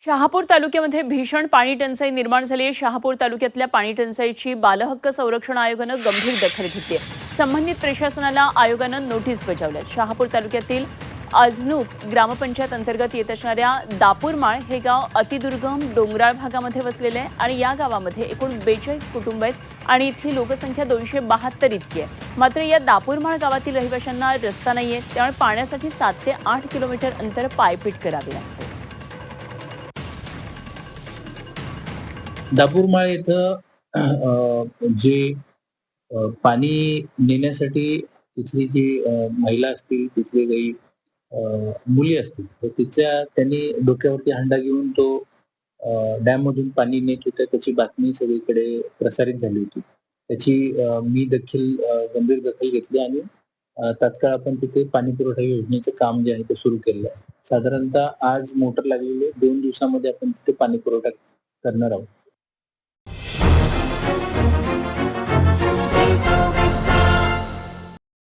शहापूर तालुक्यामध्ये भीषण पाणी टंचाई निर्माण झाली आहे। शहापूर तालुक्यातल्या पाणी टंचाईची बालहक्क संरक्षण आयोगानं गंभीर दखल घेतली आहे। संबंधित प्रशासनाला आयोगानं नोटीस बजावल्या। शहापूर तालुक्यातील अजनूक ग्रामपंचायत अंतर्गत येत असणाऱ्या दापूरमाळ हे गाव अतिदुर्गम डोंगराळ भागामध्ये वसलेले आहे आणि या गावामध्ये एकूण 42 कुटुंब आहेत आणि इथली लोकसंख्या 272 इतकी आहे। मात्र या दापूरमाळ गावातील रहिवाशांना रस्ता नाहीये, त्यामुळे पाण्यासाठी 7 ते 8 किलोमीटर अंतर पायपीट करावी लागते। दापूरमाळ इथं जे पाणी नेण्यासाठी तिथली जी महिला असतील, तिथले काही मुली असतील, तर त्यांनी डोक्यावरती हंडा घेऊन तो डॅम मधून पाणी नेत होत्या, त्याची बातमी सगळीकडे प्रसारित झाली होती। त्याची मी देखील गंभीर दखल घेतली आणि तात्काळ आपण तिथे पाणी पुरवठा योजनेचं काम जे आहे ते सुरू केलं आहे। साधारणतः आज मोटर लागलेली आहे, 2 दिवसामध्ये आपण तिथे पाणी पुरवठा करणार आहोत।